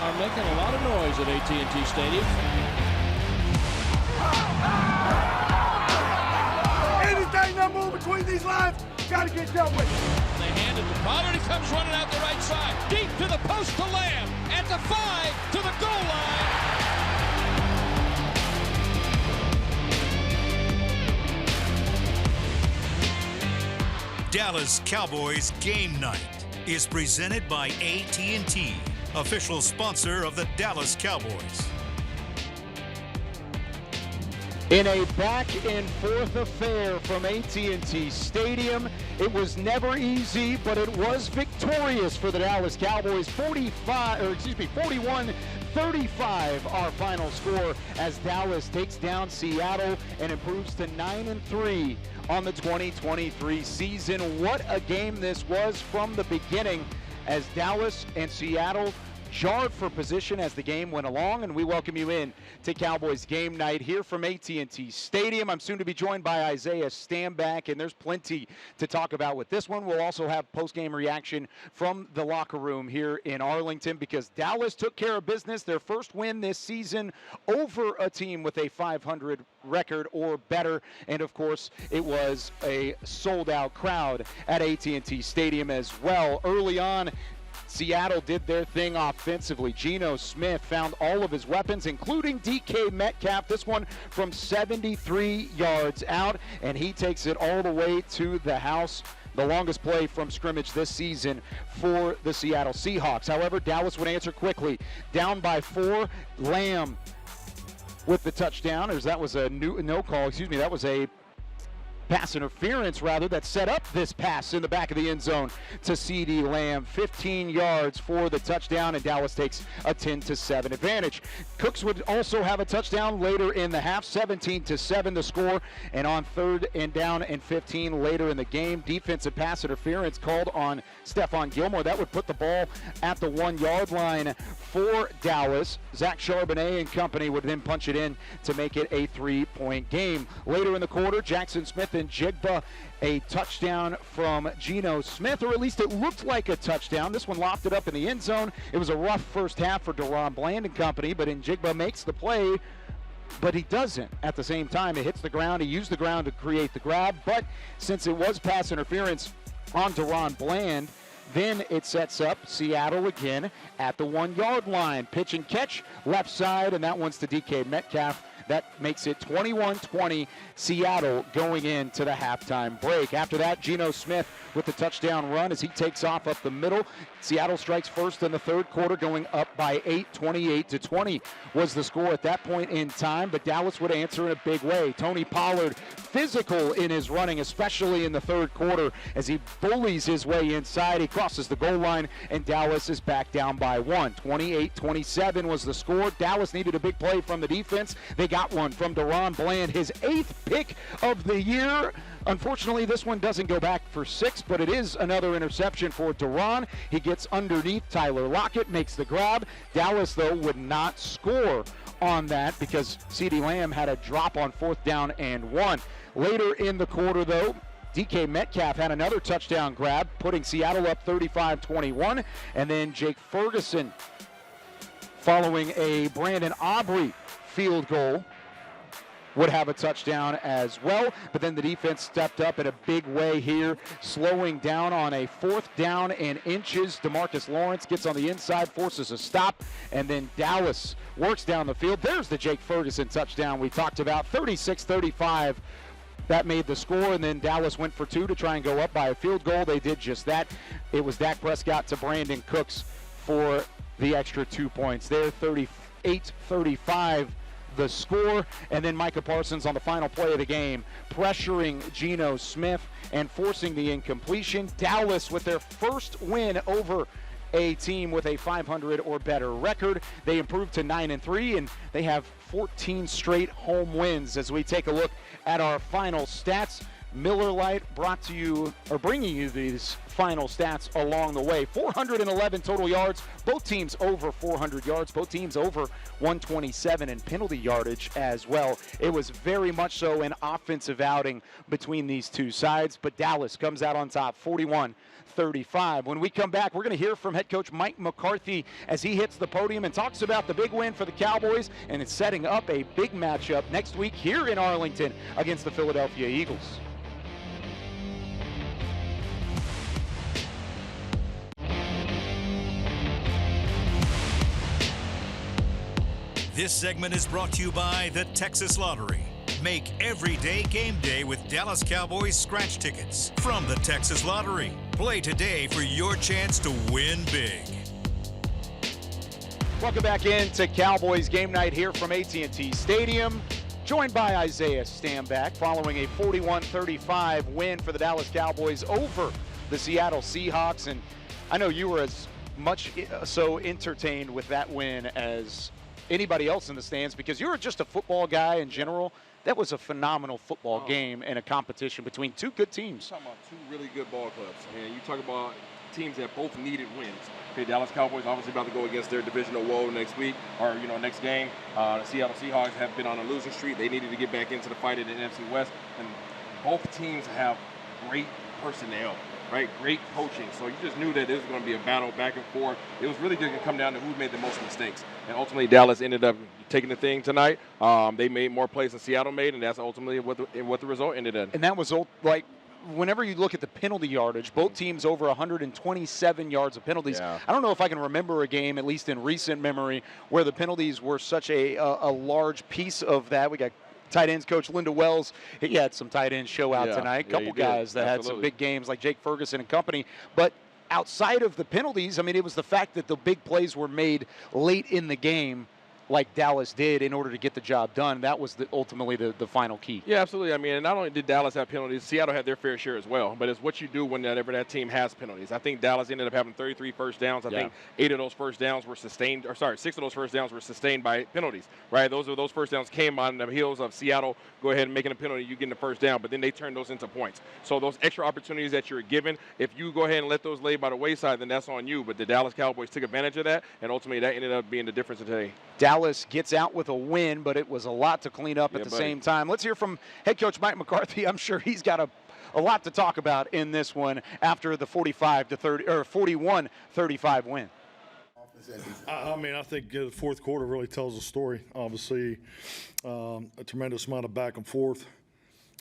are making a lot of noise at AT&T Stadium. Anything that moves between these lines, got to get dealt with. They hand it to Pollard. He comes running out the right side. Deep to the post to Lamb. At the 5 to the goal line. Dallas Cowboys Game Night is presented by AT&T, official sponsor of the Dallas Cowboys. In a back-and-forth affair from AT&T Stadium, it was never easy, but it was victorious for the Dallas Cowboys. 41-35, our final score, as Dallas takes down Seattle and improves to 9-3 on the 2023 season. What a game this was from the beginning, as Dallas and Seattle jarred for position as the game went along, and we welcome you in to Cowboys Game Night here from AT&T Stadium. I'm soon to be joined by Isaiah Stanback, and there's plenty to talk about with this one. We'll also have post-game reaction from the locker room here in Arlington, because Dallas took care of business, their first win this season over a team with a 500 record or better, and of course it was a sold-out crowd at AT&T Stadium as well. Early on, Seattle did their thing offensively. Geno Smith found all of his weapons, including DK Metcalf. This one from 73 yards out, and he takes it all the way to the house. The longest play from scrimmage this season for the Seattle Seahawks. However, Dallas would answer quickly. Down by 4, Lamb with the touchdown, or that was a that was a pass interference, rather, that set up this pass in the back of the end zone to CeeDee Lamb. 15 yards for the touchdown, and Dallas takes a 10-7 advantage. Cooks would also have a touchdown later in the half. 17-7 the score, and on 3rd and down and 15 later in the game, defensive pass interference called on Stephon Gilmore. That would put the ball at the 1-yard line for Dallas. Zach Charbonnet and company would then punch it in to make it a 3-point game. Later in the quarter, Jackson Smith and Jigba, a touchdown from Geno Smith, or at least it looked like a touchdown. This one lofted up in the end zone. It was a rough first half for Deron Bland and company, but Njigba makes the play, but he doesn't. At the same time, it hits the ground. He used the ground to create the grab, but since it was pass interference on Deron Bland, then it sets up Seattle again at the 1-yard line. Pitch and catch, left side, and that one's to DK Metcalf. That makes it 21-20, Seattle going into the halftime break. After that, Geno Smith with the touchdown run as he takes off up the middle. Seattle strikes first in the third quarter, going up by 8, 28-20 was the score at that point in time, but Dallas would answer in a big way. Tony Pollard, physical in his running, especially in the third quarter, as he bullies his way inside. He crosses the goal line, and Dallas is back down by 1. 28-27 was the score. Dallas needed a big play from the defense. They got one from Deron Bland, his 8th pick of the year. Unfortunately, this one doesn't go back for 6, but it is another interception for Deron. He gets underneath Tyler Lockett, makes the grab. Dallas, though, would not score on that because CeeDee Lamb had a drop on 4th down and 1. Later in the quarter, though, DK Metcalf had another touchdown grab, putting Seattle up 35-21. And then Jake Ferguson, following a Brandon Aubrey field goal, would have a touchdown as well. But then the defense stepped up in a big way here, slowing down on a 4th down and inches. DeMarcus Lawrence gets on the inside, forces a stop, and then Dallas works down the field. There's the Jake Ferguson touchdown we talked about, 36-35. That made the score, and then Dallas went for 2 to try and go up by a field goal. They did just that. It was Dak Prescott to Brandon Cooks for the extra 2 points there, 38-35. The score, and then Micah Parsons on the final play of the game, pressuring Geno Smith and forcing the incompletion. Dallas with their first win over a team with a 500 or better record. They improved to 9-3, and they have 14 straight home wins. As we take a look at our final stats, Miller Lite brought to you, or bringing you these final stats along the way. 411 total yards, both teams over 400 yards, both teams over 127 in penalty yardage as well. It was very much so an offensive outing between these two sides, but Dallas comes out on top 41-35. When we come back, we're going to hear from head coach Mike McCarthy as he hits the podium and talks about the big win for the Cowboys, and it's setting up a big matchup next week here in Arlington against the Philadelphia Eagles. This segment is brought to you by the Texas Lottery. Make every day game day with Dallas Cowboys scratch tickets from the Texas Lottery. Play today for your chance to win big. Welcome back into Cowboys game night here from AT&T Stadium. Joined by Isaiah Stanback following a 41-35 win for the Dallas Cowboys over the Seattle Seahawks. And I know you were as much so entertained with that win as anybody else in the stands, because you're just a football guy in general. That was a phenomenal football game and a competition between two good teams. You're talking about two really good ball clubs, and you talk about teams that both needed wins. Okay, Dallas Cowboys obviously about to go against their divisional woe next week, or next game. The Seattle Seahawks have been on a losing streak. They needed to get back into the fight in the NFC West, and both teams have great personnel. Right, great coaching. So you just knew that this was going to be a battle back and forth. It was really going to come down to who made the most mistakes. And ultimately, Dallas ended up taking the thing tonight. They made more plays than Seattle made, and that's ultimately what the result ended in. And that was like, whenever you look at the penalty yardage, both teams over 127 yards of penalties. Yeah. I don't know if I can remember a game, at least in recent memory, where the penalties were such a large piece of that. We got tight ends coach Linda Wells. He had some tight ends show out tonight. Couple guys that had some big games like Jake Ferguson and company. But outside of the penalties, I mean, it was the fact that the big plays were made late in the game, like Dallas did, in order to get the job done. That was ultimately the final key. Yeah, absolutely. I mean, not only did Dallas have penalties, Seattle had their fair share as well. But it's what you do whenever that team has penalties. I think Dallas ended up having 33 first downs. I think 6 of those first downs were sustained by penalties, right? Those first downs came on the heels of Seattle go ahead and making a penalty, you getting the first down, but then they turned those into points. So those extra opportunities that you're given, if you go ahead and let those lay by the wayside, then that's on you. But the Dallas Cowboys took advantage of that, and ultimately that ended up being the difference today. Dallas gets out with a win, but it was a lot to clean up at the same time. Let's hear from head coach Mike McCarthy. I'm sure he's got a lot to talk about in this one after the 41-35 win. I mean, I think the fourth quarter really tells the story. Obviously, a tremendous amount of back and forth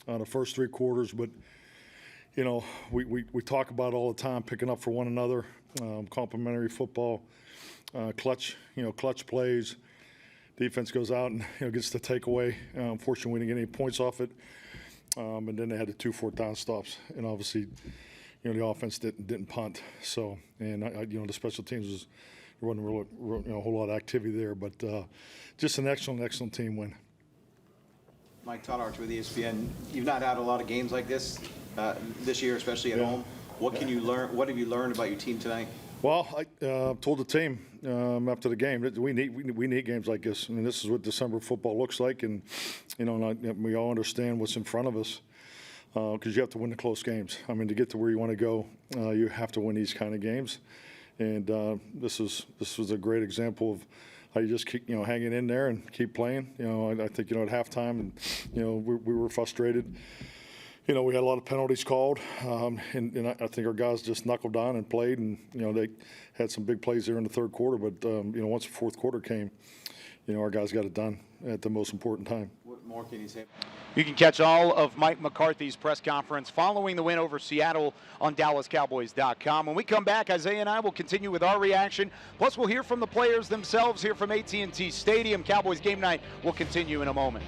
on the first three quarters, but we talk about it all the time, picking up for one another, complimentary football, clutch plays. Defense goes out and gets the takeaway. Unfortunately, we didn't get any points off it, and then they had the 2 4th down stops, and obviously, the offense didn't punt. So, and the special teams there wasn't really, a whole lot of activity there, but just an excellent team win. Mike Todd with ESPN. You've not had a lot of games like this this year, especially at home. What can you learn? What have you learned about your team tonight? Well, I told the team after the game that we need games like this. I mean, this is what December football looks like, and we all understand what's in front of us because you have to win the close games. I mean, to get to where you want to go, you have to win these kind of games, and this was a great example of how you just keep hanging in there and keep playing. I think at halftime, and we were frustrated. We had a lot of penalties called, and I think our guys just knuckled down and played, and they had some big plays there in the third quarter. But once the fourth quarter came, our guys got it done at the most important time. What more can you say? You can catch all of Mike McCarthy's press conference following the win over Seattle on DallasCowboys.com. When we come back, Isaiah and I will continue with our reaction. Plus, we'll hear from the players themselves here from AT&T Stadium. Cowboys game night will continue in a moment.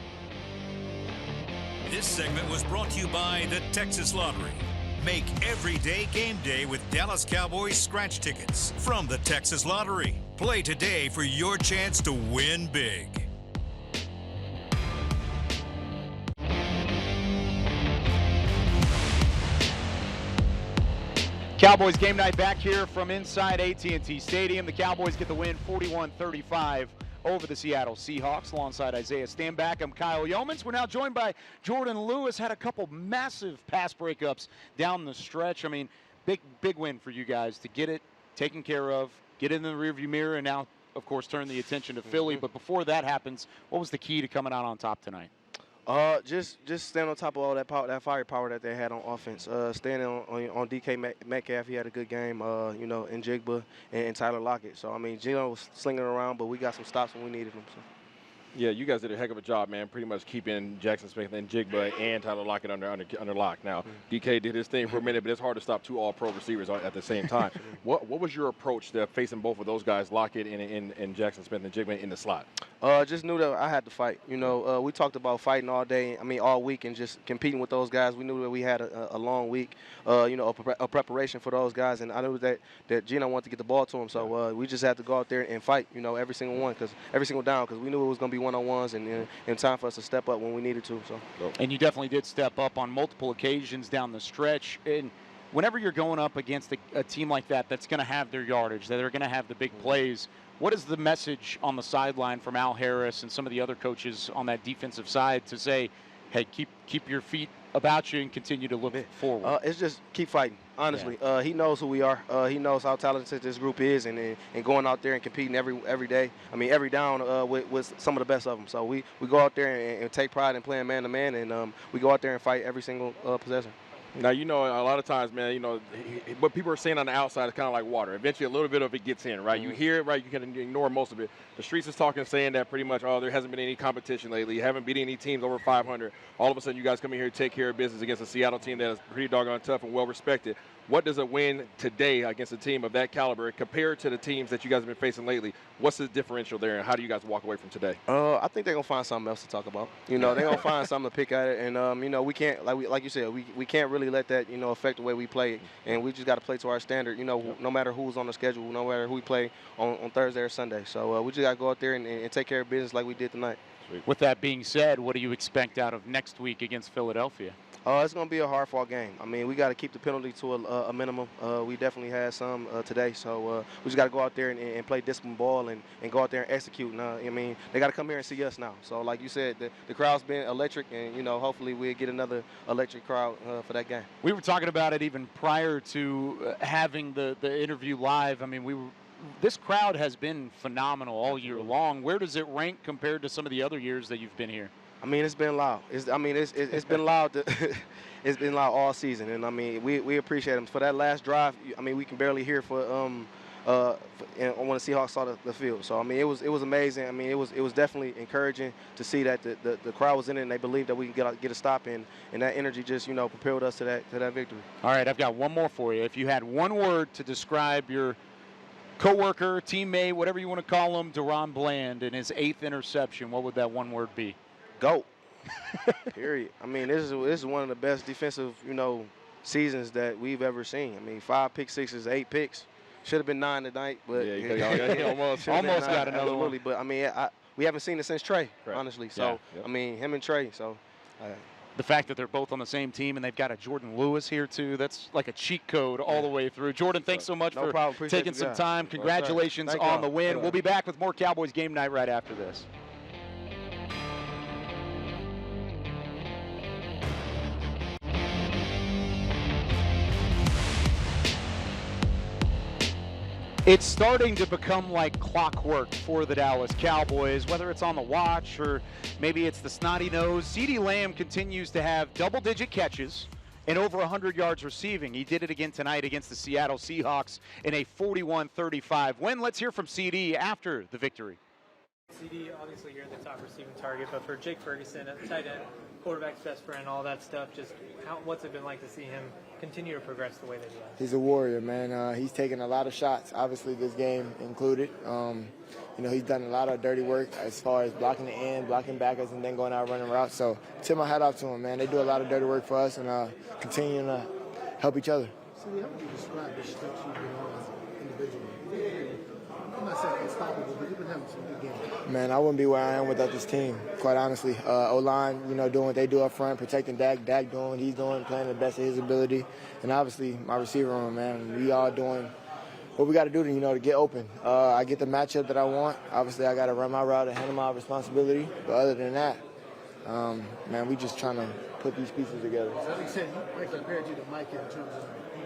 This segment was brought to you by the Texas Lottery. Make every day game day with Dallas Cowboys scratch tickets from the Texas Lottery. Play today for your chance to win big. Cowboys game night back here from inside AT&T Stadium. The Cowboys get the win 41-35 over the Seattle Seahawks alongside Isaiah Stanback. I'm Kyle Youmans. We're now joined by Jordan Lewis. Had a couple massive pass breakups down the stretch. I mean, big win for you guys to get it taken care of, get it in the rearview mirror, and now, of course, turn the attention to Philly. But before that happens, what was the key to coming out on top tonight? Just staying on top of all that power, that firepower that they had on offense. Standing on DK Metcalf, he had a good game. And Jigba and Tyler Lockett. So I mean, Gino was slinging around, but we got some stops when we needed them. So. Yeah, you guys did a heck of a job, man. Pretty much keeping Jackson Smith and Jigba and Tyler Lockett under lock. Now, DK did his thing for a minute, but it's hard to stop two All-Pro receivers at the same time. What was your approach to facing both of those guys, Lockett and Jackson Smith and Jigba in the slot? Just knew that I had to fight. We talked about fighting all day. I mean, all week, and just competing with those guys. We knew that we had a long week. A preparation for those guys, and I knew that Gino wanted to get the ball to him. So we just had to go out there and fight. Every single down, because we knew it was going to be one-on-ones, and time for us to step up when we needed to. So. And you definitely did step up on multiple occasions down the stretch. And whenever you're going up against a team like that, that's going to have their yardage, that they're going to have the big plays. What is the message on the sideline from Al Harris and some of the other coaches on that defensive side to say, hey, keep your feet about you and continue to look forward? It's just keep fighting, honestly. Yeah. He knows who we are. He knows how talented this group is, and going out there and competing every day. I mean, every down with some of the best of them. So we go out there and take pride in playing man-to-man, and we go out there and fight every single possession. Now, a lot of times, man, what people are saying on the outside is kind of like water. Eventually, a little bit of it gets in, right? You hear it, right? You can ignore most of it. The streets is talking, saying that pretty much, there hasn't been any competition lately. You haven't beat any teams over 500. All of a sudden, you guys come in here and take care of business against a Seattle team that is pretty doggone tough and well-respected. What does a win today against a team of that caliber compared to the teams that you guys have been facing lately? What's the differential there, and how do you guys walk away from today? I think they're going to find something else to talk about. They're going to find something to pick at it. And, we can't, like you said, we can't really let that, affect the way we play. And we just got to play to our standard, no matter who's on the schedule, no matter who we play on Thursday or Sunday. So we just got to go out there and take care of business like we did tonight. With that being said, what do you expect out of next week against Philadelphia? It's going to be a hard-fought game. I mean, we got to keep the penalty to a minimum. We definitely had some today, so we just got to go out there and play disciplined ball and go out there and execute. I mean, they got to come here and see us now. So, like you said, the crowd's been electric, and, hopefully we'll get another electric crowd for that game. We were talking about it even prior to having the interview live. I mean, this crowd has been phenomenal all year long. Where does it rank compared to some of the other years that you've been here? I mean, it's been loud. It's been loud. It's been loud all season, and I mean, we appreciate them for that last drive. I mean, we can barely hear for when the Seahawks saw the field. So I mean, it was amazing. I mean, it was definitely encouraging to see that the crowd was in it, and they believed that we can get a stop in, and that energy just propelled us to that victory. All right, I've got one more for you. If you had one word to describe your coworker, teammate, whatever you want to call him, Deron Bland, and his 8th interception, what would that one word be? GOAT. Period. I mean, this is one of the best defensive, seasons that we've ever seen. I mean, 5 pick sixes, 8 picks. Should have been 9 tonight, but almost got another one. But I mean, we haven't seen it since Trey, honestly. So I mean, him and Trey. So. The fact that they're both on the same team and they've got a Jordan Lewis here too, that's like a cheat code all the way through. Jordan, thanks so much for taking some time. Congratulations on the win. We'll be back with more Cowboys Game Night right after this. It's starting to become like clockwork for the Dallas Cowboys, whether it's on the watch or maybe it's the snotty nose. CeeDee Lamb continues to have double-digit catches and over 100 yards receiving. He did it again tonight against the Seattle Seahawks in a 41-35 win. Let's hear from CeeDee after the victory. CeeDee, obviously you're the top receiving target, but for Jake Ferguson, a tight end, quarterback's best friend, all that stuff, just what's it been like to see him continue to progress the way that he has? He's a warrior, man. He's taken a lot of shots, obviously this game included. He's done a lot of dirty work as far as blocking the end, blocking backers, and then going out running routes. So tip my hat off to him, man. They do a lot of dirty work for us and continuing to help each other. CeeDee, how would you describe the stretch you've been on as an individual? I'm not saying unstoppable, but you've been having some good games. Man, I wouldn't be where I am without this team, quite honestly. O-line, doing what they do up front, protecting Dak. Dak doing what he's doing, playing the best of his ability. And obviously, my receiver room, man. We all doing what we got to do to, to get open. I get the matchup that I want. Obviously, I got to run my route and handle my responsibility. But other than that, man, we just trying to put these pieces together. As he said, Mike compared you to Mike in terms of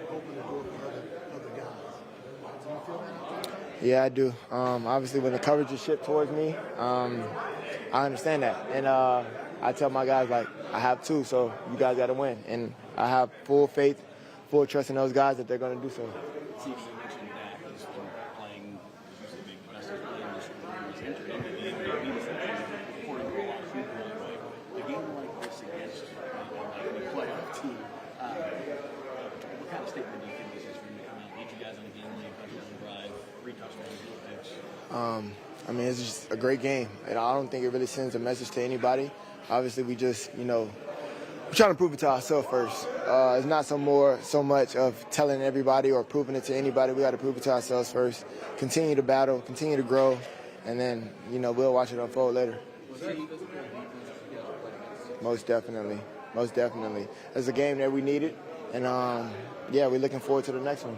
opening the door for other guys. Do you feel that? Yeah, I do. Obviously, when the coverage is shipped towards me, I understand that. And I tell my guys, like, I have two, so you guys got to win. And I have full faith, full trust in those guys that they're going to do so. Steve, you mentioned Dak has been playing usually being the best player in this career. He's entered into the MVP discussion according to a lot of people anyway. A game like this against a playoff team, what kind of statement do you think this is for him to come out, lead you guys on a game-winning touchdown drive, 3 touchdowns, 8 picks? I mean, it's just a great game. And I don't think it really sends a message to anybody. Obviously, we just, we're trying to prove it to ourselves first. It's not so much of telling everybody or proving it to anybody. We got to prove it to ourselves first. Continue to battle, continue to grow, and then, we'll watch it unfold later. Most definitely. Most definitely. It's a game that we needed, and, yeah, we're looking forward to the next one.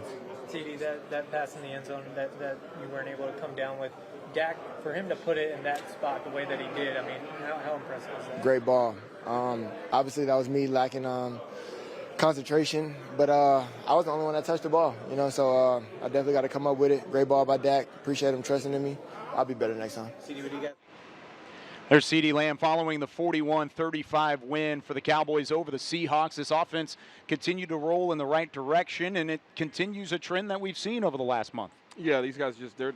TD, that pass in the end zone that you weren't able to come down with, Dak, for him to put it in that spot the way that he did, I mean, how impressive is that? Great ball. Obviously, that was me lacking concentration, but I was the only one that touched the ball, so I definitely got to come up with it. Great ball by Dak. Appreciate him trusting in me. I'll be better next time. CD, what do you got? There's CeeDee Lamb following the 41-35 win for the Cowboys over the Seahawks. This offense continued to roll in the right direction, and it continues a trend that we've seen over the last month. Yeah, these guys they're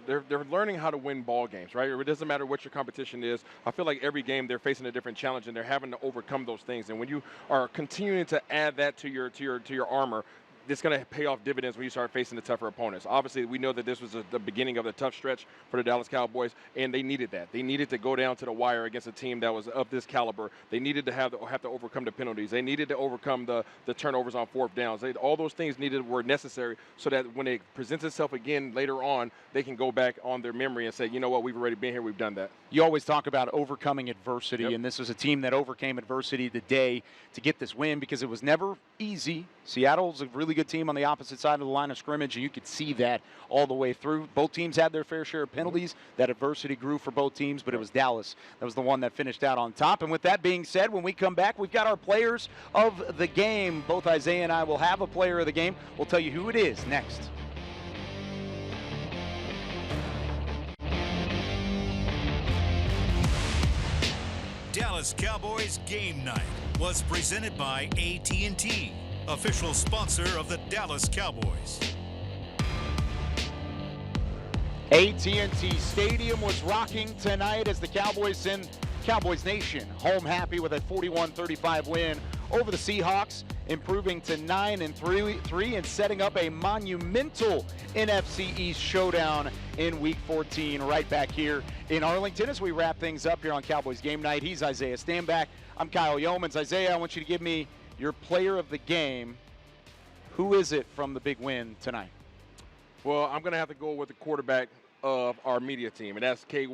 learning how to win ball games, right? It doesn't matter what your competition is. I feel like every game they're facing a different challenge and they're having to overcome those things. And when you are continuing to add that to your armor, it's going to pay off dividends when you start facing the tougher opponents. Obviously, we know that this was the beginning of the tough stretch for the Dallas Cowboys, and they needed that. They needed to go down to the wire against a team that was of this caliber. They needed to have to overcome the penalties. They needed to overcome the turnovers on 4th downs. All those things were necessary so that when it presents itself again later on, they can go back on their memory and say, you know what, we've already been here, we've done that. You always talk about overcoming adversity, and this was a team that overcame adversity today to get this win because it was never easy. Seattle's a really good team on the opposite side of the line of scrimmage, and you could see that all the way through. Both teams had their fair share of penalties. That adversity grew for both teams, but it was Dallas that was the one that finished out on top. And with that being said, when we come back, we've got our players of the game. Both Isaiah and I will have a player of the game. We'll tell you who it is next. Dallas Cowboys Game Night was presented by AT&T, official sponsor of the Dallas Cowboys. AT&T Stadium was rocking tonight as the Cowboys send Cowboys Nation home happy with a 41-35 win over the Seahawks, improving to 9-3 and setting up a monumental NFC East showdown in Week 14 right back here in Arlington as we wrap things up here on Cowboys Game Night. He's Isaiah Stanback. I'm Kyle Youmans. Isaiah, I want you to give me your player of the game. Who is it from the big win tonight? Well, I'm going to have to go with the quarterback of our media team, and that's KY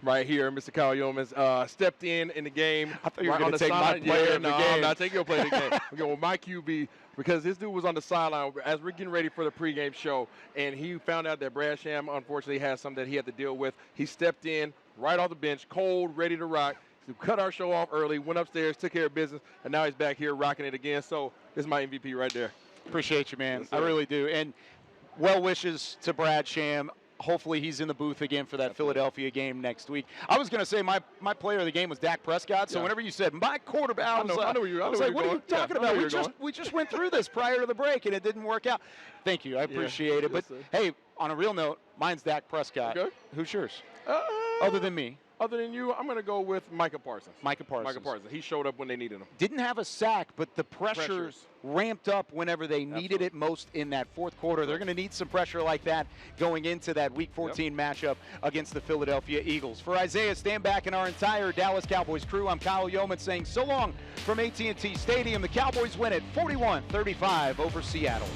right here. Mr. Kyle Youmans stepped in the game. I thought you were going to take my player of the game. I'm not taking your player of the game. I'm going with my QB because this dude was on the sideline as we're getting ready for the pregame show, and he found out that Brad Sham unfortunately has something that he had to deal with. He stepped in right off the bench, cold, ready to rock. He cut our show off early, went upstairs, took care of business, and now he's back here rocking it again. So this is my MVP right there. Appreciate you, man. Yes, I really do. And well wishes to Brad Sham. Hopefully he's in the booth again for that Philadelphia game next week. I was going to say my player of the game was Dak Prescott, so whenever you said my quarterback, I was like, what are you talking about? We just went through this prior to the break, and it didn't work out. Thank you. I appreciate it. But, hey, on a real note, mine's Dak Prescott. Okay. Who's yours? Other than me. Other than you, I'm going to go with Micah Parsons. Micah Parsons. He showed up when they needed him. Didn't have a sack, but the pressure ramped up whenever they needed it most in that fourth quarter. They're going to need some pressure like that going into that Week 14 matchup against the Philadelphia Eagles. For Isaiah Stanback and our entire Dallas Cowboys crew, I'm Kyle Youmans saying so long from AT&T Stadium. The Cowboys win it 41-35 over Seattle.